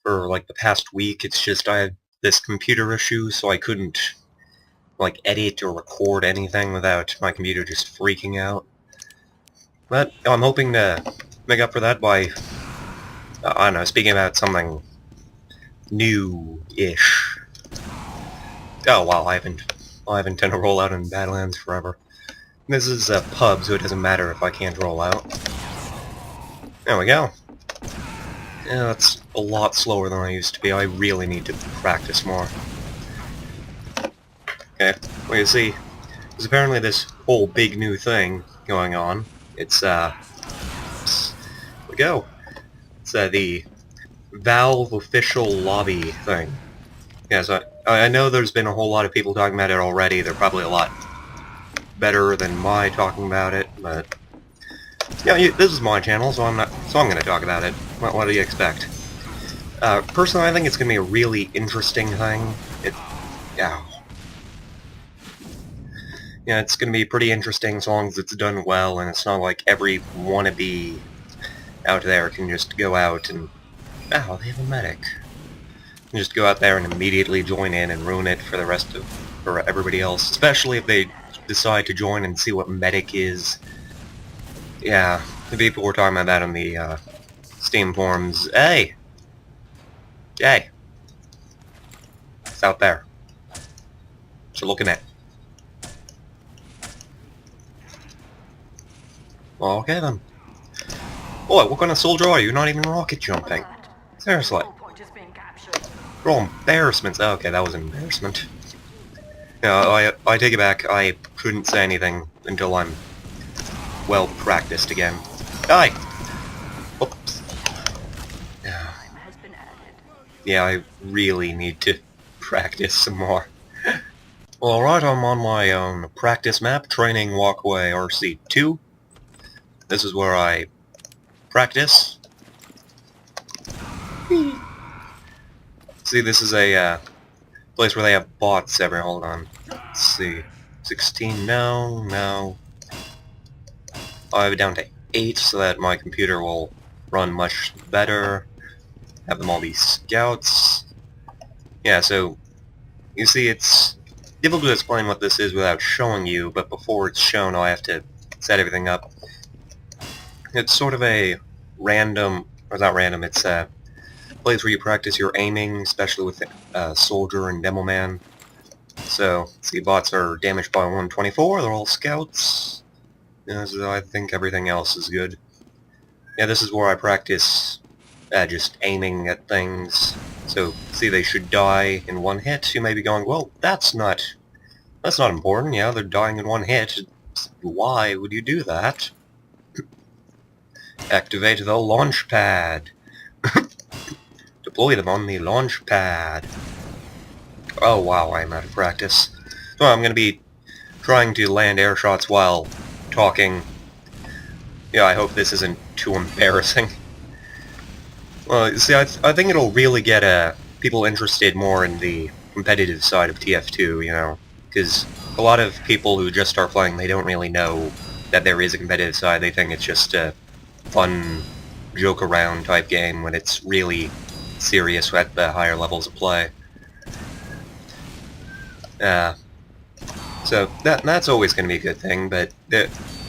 for like the past week. It's just I had this computer issue, so I couldn't like edit or record anything without my computer just freaking out. But I'm hoping to make up for that by, I don't know, speaking about something new-ish. Oh wow, I haven't done a rollout in Badlands forever. This is a pub, so it doesn't matter if I can't roll out. There we go. Yeah, that's a lot slower than I used to be. I really need to practice more. Okay, well you see, there's apparently this whole big new thing going on. It's, here we go. It's, the Valve official lobby thing. Yeah, so I know there's been a whole lot of people talking about it already. They're probably a lot better than my talking about it, but yeah, this is my channel, so I'm going to talk about it. What do you expect? Personally, I think it's going to be a really interesting thing. Yeah, it's going to be pretty interesting as long as it's done well, and it's not like every wannabe out there can just go out and... Oh, they have a medic. And just go out there and immediately join in and ruin it for for everybody else, especially if they decide to join and see what medic is. Yeah, the people were talking about that on the Steam forums. Hey! Hey! It's out there. What you looking at? Well, okay then. Boy, what kind of soldier are you? You're not even rocket jumping. Seriously. They're all embarrassments. Oh, okay, that was an embarrassment. Yeah, I take it back. I couldn't say anything until I'm well practiced again. Die! Oops. Yeah, I really need to practice some more. Well, alright, I'm on my own practice map, Training Walkway RC2. This is where I practice. See, this is a place where they have bots everywhere. Hold on. Let's see. 16, no. I have it down to 8 so that my computer will run much better. Have them all be scouts. Yeah, so you see it's difficult to explain what this is without showing you, but before it's shown I have to set everything up. It's sort of a random, or not random, it's a place where you practice your aiming, especially with Soldier and Demo Man. So, see, bots are damaged by 124, they're all scouts. Yeah, so I think everything else is good. Yeah, this is where I practice just aiming at things. So, see, they should die in one hit. You may be going, well, that's not important. Yeah, they're dying in one hit. Why would you do that? Activate the launch pad. Deploy them on the launch pad. Oh wow, I'm out of practice. So I'm going to be trying to land airshots while talking. Yeah, I hope this isn't too embarrassing. Well, you see, I think it'll really get people interested more in the competitive side of TF2, you know, because a lot of people who just start playing, they don't really know that there is a competitive side. They think it's just a fun joke around type game when it's really serious at the higher levels of play. So that's always going to be a good thing, but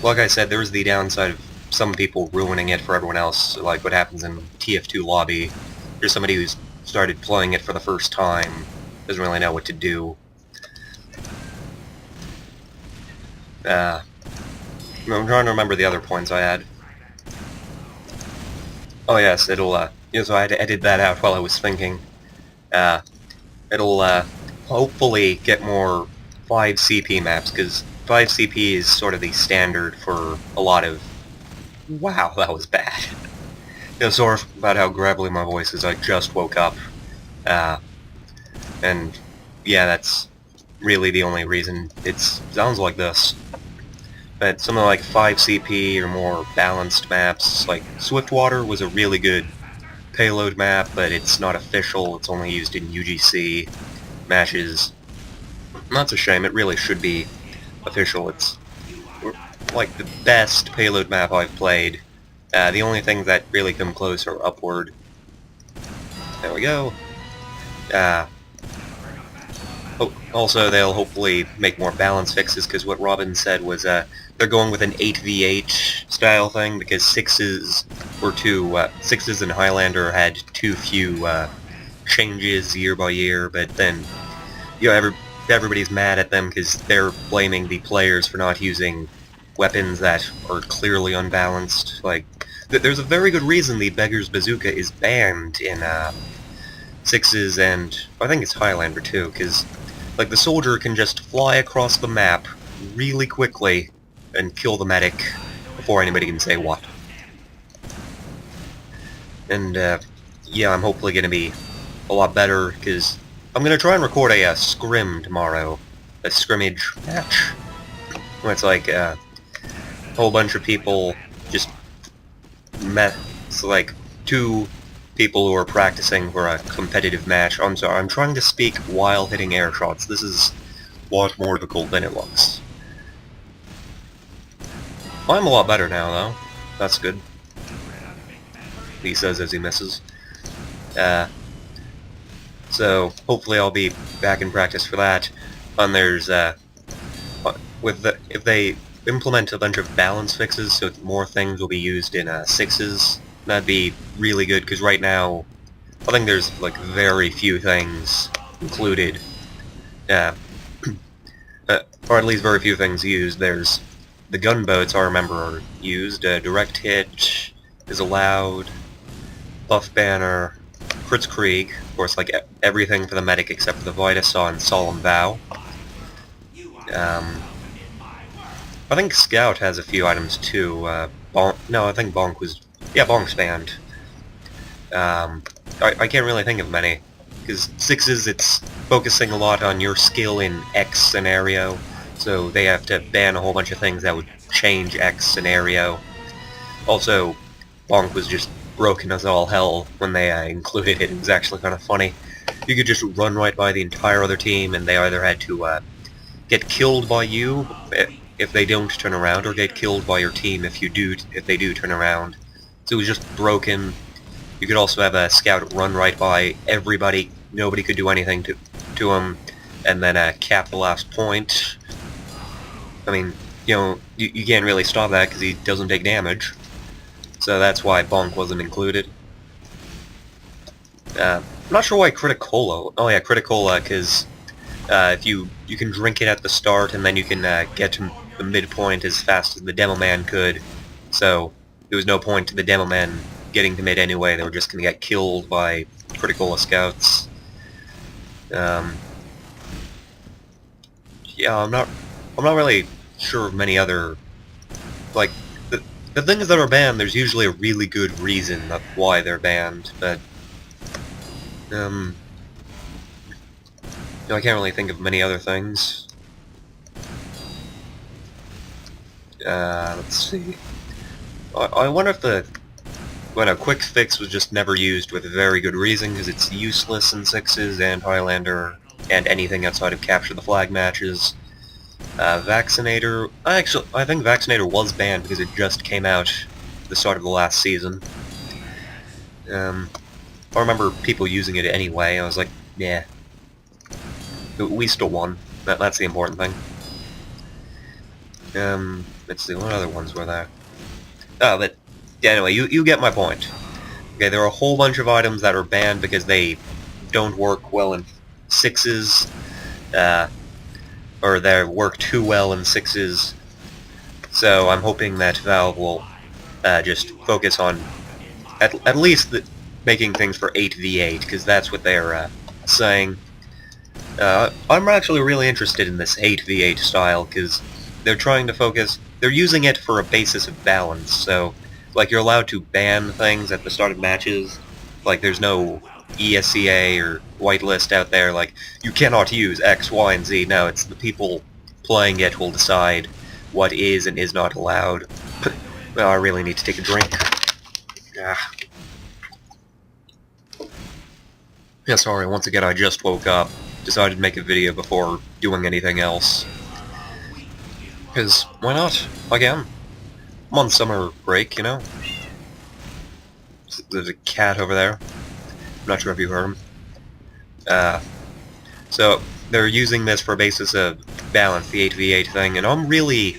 like I said, there's the downside of some people ruining it for everyone else, like what happens in TF2 lobby. There's somebody who's started playing it for the first time, doesn't really know what to do. I'm trying to remember the other points I had. Oh yes, it'll, so I had to edit that out while I was thinking. It'll, hopefully get more 5CP maps, because 5CP is sort of the standard for a lot of... Wow, that was bad. Sorry about how gravelly my voice is, I just woke up. And, yeah, that's really the only reason it sounds like this. But something like 5CP or more balanced maps, like Swiftwater was a really good payload map, but it's not official, it's only used in UGC matches. That's a shame, it really should be official. It's like the best payload map I've played. The only things that really come close are Upward. There we go. Also, they'll hopefully make more balance fixes, because what Robin said was they're going with an 8v8 style thing, because sixes and Highlander had too few changes year by year, but then, you know, everybody's mad at them because they're blaming the players for not using weapons that are clearly unbalanced. Like, there's a very good reason the Beggar's Bazooka is banned in sixes, and I think it's Highlander too, because like the soldier can just fly across the map really quickly and kill the medic before anybody can say what. And yeah, I'm hopefully going to be a lot better, because I'm going to try and record a scrim tomorrow, a scrimmage match, where it's like a whole bunch of people just met, so like two people who are practicing for a competitive match. I'm sorry, I'm trying to speak while hitting airshots. This is a lot more difficult than it looks. I'm a lot better now, though. That's good. He says as he misses. So hopefully I'll be back in practice for that. And there's if they implement a bunch of balance fixes, so more things will be used in sixes, that'd be really good, because right now I think there's like very few things included, or at least very few things used. There's the gunboats, I remember, are used. Direct hit is allowed. Buff banner, Kritzkrieg, of course, like everything for the medic except for the Vitasaw and Solemn Vow. I think Scout has a few items too. No, I think Bonk was... Yeah, Bonk's banned. I can't really think of many, because sixes, it's focusing a lot on your skill in X scenario, so they have to ban a whole bunch of things that would change X scenario. Also, Bonk was just broken as all hell when they included it. It was actually kind of funny. You could just run right by the entire other team, and they either had to get killed by you if they don't turn around, or get killed by your team if they do turn around. So it was just broken. You could also have a scout run right by everybody. Nobody could do anything to him, and then cap the last point. I mean, you know, you can't really stop that because he doesn't take damage. So that's why Bonk wasn't included. I'm not sure why Criticola. Oh yeah, Criticola, because if you can drink it at the start, and then you can get to the midpoint as fast as the Demo Man could. So there was no point to the Demo Man getting to mid anyway. They were just going to get killed by Criticola scouts. Yeah, I'm not really sure of many other, like, the things that are banned. There's usually a really good reason of why they're banned, but you know, I can't really think of many other things. Let's see. I wonder if a quick fix was just never used with a very good reason, because it's useless in sixes and Highlander and anything outside of capture the flag matches. Vaccinator, I think Vaccinator was banned because it just came out at the start of the last season. I remember people using it anyway. I was like, yeah. We still won. That's the important thing. Let's see, what other ones were there? Oh, but yeah, anyway, you get my point. Okay, there are a whole bunch of items that are banned because they don't work well in sixes, or they work too well in sixes. So I'm hoping that Valve will just focus on at least making things for 8v8, because that's what they're saying. I'm actually really interested in this 8v8 style, because they're trying to focus... They're using it for a basis of balance, so, like, you're allowed to ban things at the start of matches. Like, there's no ESCA or whitelist out there, like, you cannot use X, Y, and Z. No, it's the people playing it will decide what is and is not allowed. Well, I really need to take a drink. Yeah, sorry, once again, I just woke up. Decided to make a video before doing anything else. Because, why not? Again. I'm on summer break, you know? There's a cat over there. not sure if you heard him. So they're using this for a basis of balance, the 8v8 thing, and I'm really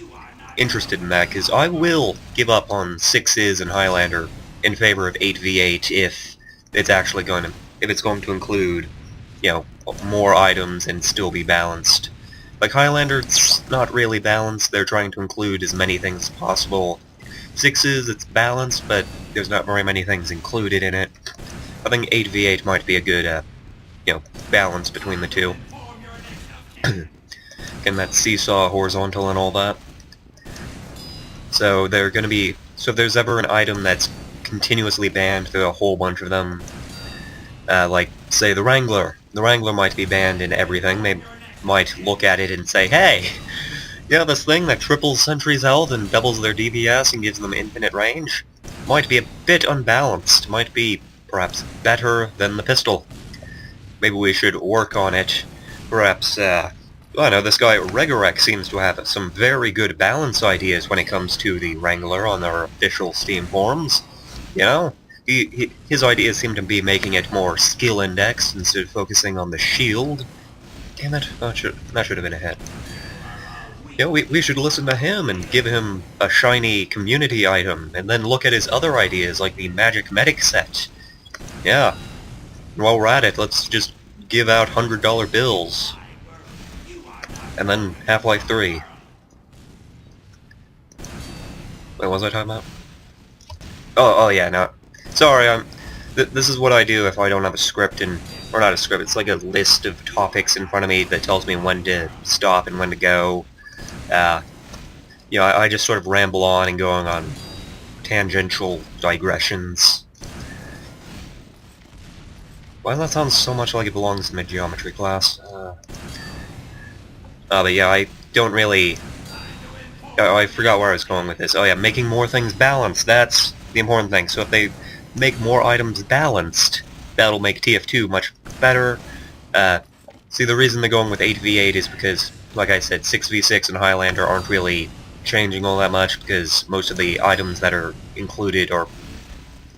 interested in that, because I will give up on 6s and Highlander in favor of 8v8 if it's actually going to include, you know, more items and still be balanced. Like Highlander, it's not really balanced. They're trying to include as many things as possible. 6s, it's balanced, but there's not very many things included in it. I think 8v8 might be a good, you know, balance between the two. Getting that seesaw horizontal and all that. So they're going to be... So if there's ever an item that's continuously banned, there are a whole bunch of them. Like, say, the Wrangler. The Wrangler might be banned in everything. They might look at it and say, hey, yeah, this thing that triples sentries' health and doubles their DPS and gives them infinite range might be a bit unbalanced. Might be, perhaps, better than the pistol. Maybe we should work on it. Perhaps, I know, this guy Regorek seems to have some very good balance ideas when it comes to the Wrangler on our official Steam forums. You know? His ideas seem to be making it more skill-indexed instead of focusing on the shield. Damn it, that should have been a hit. You know, we should listen to him and give him a shiny community item, and then look at his other ideas, like the Magic Medic set. Yeah. And while we're at it, let's just give out $100 bills. And then Half-Life 3. Wait, what was I talking about? Oh yeah, no. Sorry, this is what I do if I don't have a script or not a script, it's like a list of topics in front of me that tells me when to stop and when to go. You know, I just sort of ramble on and going on tangential digressions. Why does that sound so much like it belongs in my geometry class? But yeah, I don't really... Oh, I forgot where I was going with this. Oh yeah, making more things balanced, that's the important thing. So if they make more items balanced, that'll make TF2 much better. See, the reason they're going with 8v8 is because, like I said, 6v6 and Highlander aren't really changing all that much, because most of the items that are included are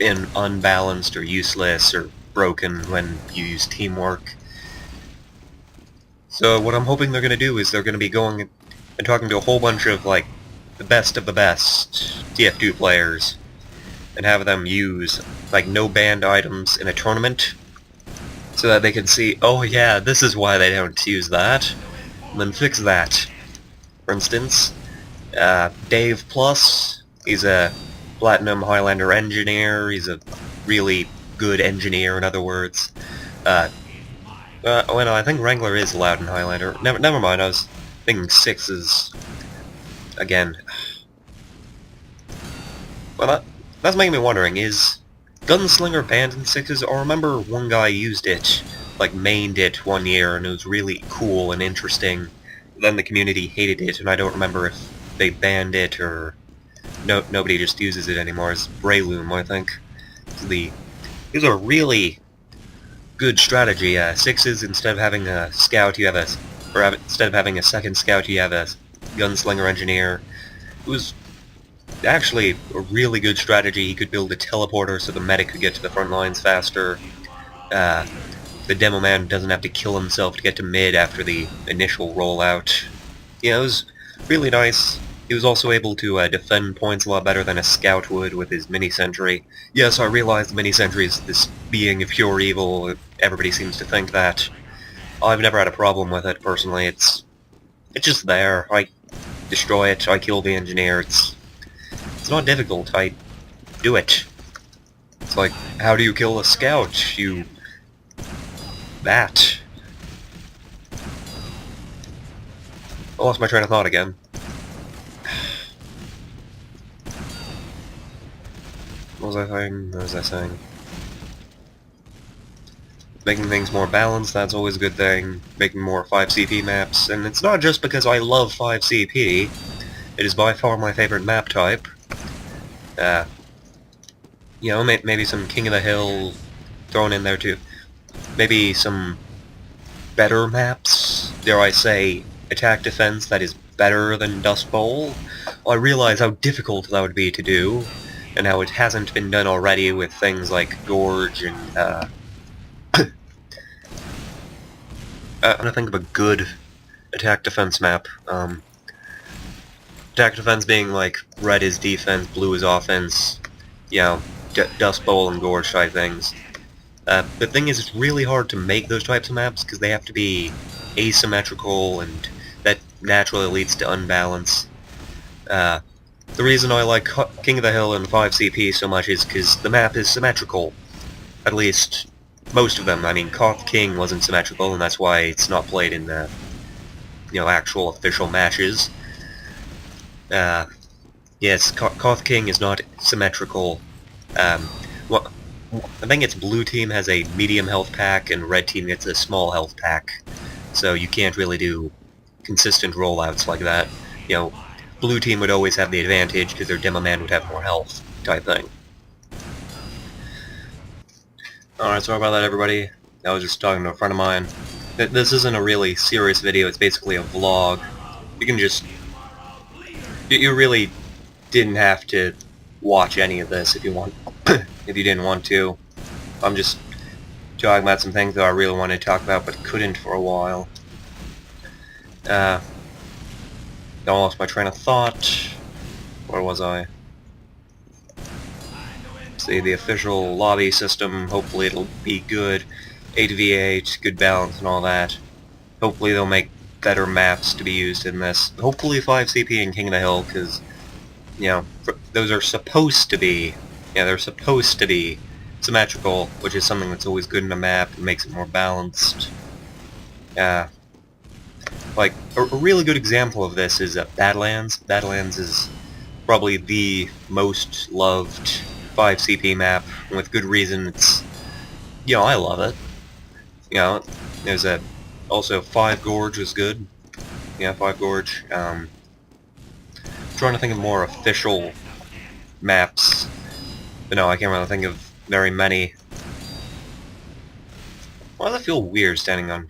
unbalanced or useless or broken when you use teamwork. So what I'm hoping they're going to do is they're going to be going and talking to a whole bunch of, like, the best TF2 players, and have them use, like, no banned items in a tournament, so that they can see, oh yeah, this is why they don't use that, and then fix that. For instance, Dave Plus, he's a Platinum Highlander engineer, he's a really good engineer, in other words. Well, no, I think Wrangler is allowed in Highlander. Never mind, I was thinking 6s again. Well, that's making me wondering, is Gunslinger banned in 6s? I remember one guy used it, like mained it one year, and it was really cool and interesting. Then the community hated it, and I don't remember if they banned it or nobody just uses it anymore. It's Brayloom, I think. These are really good strategy. 6s, instead of having a scout, you have instead of having a second scout, you have a gunslinger engineer. It was actually a really good strategy. He could build a teleporter so the medic could get to the front lines faster. The demo man doesn't have to kill himself to get to mid after the initial rollout. Yeah, it was really nice. He was also able to defend points a lot better than a scout would with his mini-sentry. Yes, I realize the mini-sentry is this being of pure evil. Everybody seems to think that. I've never had a problem with it, personally. It's just there. I destroy it, I kill the engineer. It's not difficult. I do it. It's like, how do you kill a scout? You... That. I lost my train of thought again. What was I saying? Making things more balanced, that's always a good thing. Making more 5CP maps, and it's not just because I love 5CP. It is by far my favorite map type. You know, maybe some King of the Hill thrown in there too. Maybe some better maps, dare I say, attack defense that is better than Dust Bowl. I realize how difficult that would be to do, and how it hasn't been done already with things like Gorge and I'm gonna think of a good attack-defense map. Attack-defense being like red is defense, blue is offense, you know, Dust Bowl and Gorge type things. The thing is, it's really hard to make those types of maps because they have to be asymmetrical, and that naturally leads to unbalance. The reason I like King of the Hill and 5CP so much is because the map is symmetrical. At least, most of them. I mean, Koth King wasn't symmetrical, and that's why it's not played in the, actual official matches. Yes, Koth King is not symmetrical. Well, I think it's blue team has a medium health pack, and red team gets a small health pack. So you can't really do consistent rollouts like that. Blue team would always have the advantage because their demo man would have more health, type thing. Alright, sorry about that, everybody. I was just talking to a friend of mine. This isn't a really serious video, it's basically a vlog. You can just... You really didn't have to watch any of this if you want, if you didn't want to. I'm just talking about some things that I really wanted to talk about but couldn't for a while. I lost my train of thought. Where was I? See, the official lobby system, hopefully it'll be good. 8v8, good balance and all that. Hopefully they'll make better maps to be used in this. Hopefully 5CP and King of the Hill, because, those are supposed to be, they're supposed to be symmetrical, which is something that's always good in a map and makes it more balanced. Like, a really good example of this is Badlands. Badlands is probably the most loved 5CP map, and with good reason. It's, I love it. There's also 5 Gorge is good. 5 Gorge. Trying to think of more official maps, but no, I can't really think of very many. Why does it feel weird standing on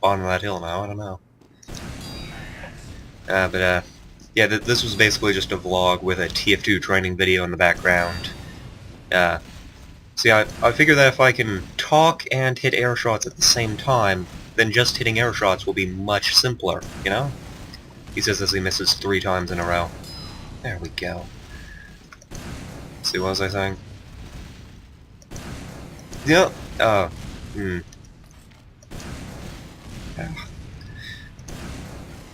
bottom of that hill now? I don't know. Yeah, this was basically just a vlog with a TF2 training video in the background. See, I figure that if I can talk and hit air shots at the same time, then just hitting air shots will be much simpler, He says as he misses 3 times in a row. There we go. See, what was I saying? Yeah,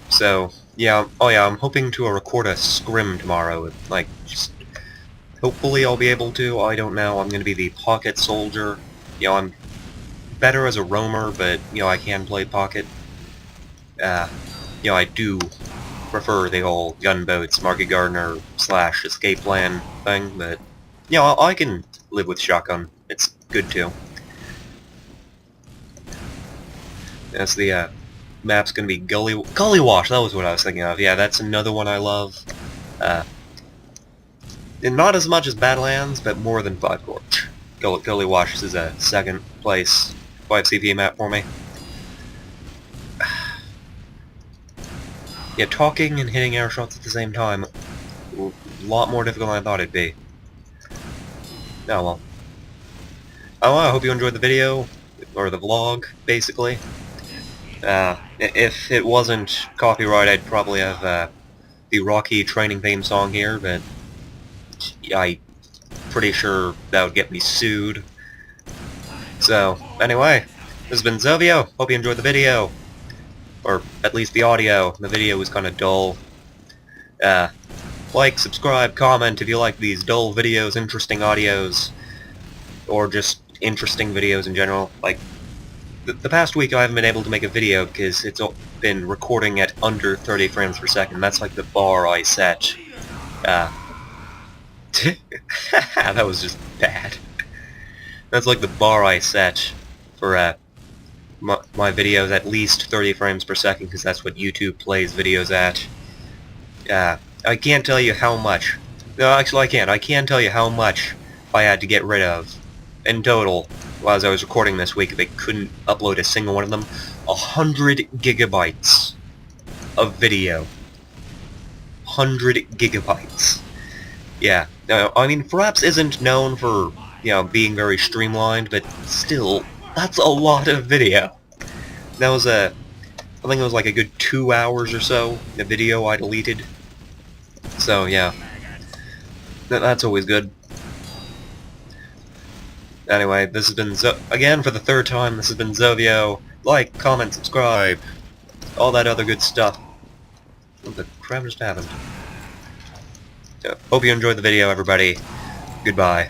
So, yeah, I'm hoping to record a scrim tomorrow, hopefully I'll be able to, I don't know, I'm gonna be the pocket soldier. I'm better as a roamer, but, I can play pocket. I do prefer the whole gunboats, Market Gardener / escape plan thing, but, I can live with shotgun. It's good too. That's the, map's gonna be Gully Wash, that was what I was thinking of. Yeah, that's another one I love. And not as much as Badlands, but more than 5 Gorge. Gully Wash is a second place 5CP map for me. Yeah, talking and hitting air shots at the same time, a lot more difficult than I thought it'd be. Oh well. Oh, I hope you enjoyed the video, or the vlog, basically. If it wasn't copyright, I'd probably have the Rocky training theme song here, but I'm pretty sure that would get me sued. So, anyway, this has been Zovio. Hope you enjoyed the video. Or at least the audio. The video was kind of dull. Like, subscribe, comment if you like these dull videos, interesting audios, or just interesting videos in general. Like, the past week I haven't been able to make a video because it's been recording at under 30 frames per second. That's like the bar I set. That was just bad. That's like the bar I set for my videos, at least 30 frames per second, because that's what YouTube plays videos at. I can't tell you how much. No, actually I can't. I can tell you how much I had to get rid of in total, as I was recording this week. They couldn't upload a single one of them. 100 gigabytes of video. 100 gigabytes. Yeah. Now, I mean, Fraps isn't known for, being very streamlined, but still, that's a lot of video. That was I think it was like a good 2 hours or so, the video I deleted. So yeah, that's always good. Anyway, this has been again for the 3rd time. This has been Zovio. Like, comment, subscribe, all that other good stuff. What the crap just happened? So, hope you enjoyed the video, everybody. Goodbye.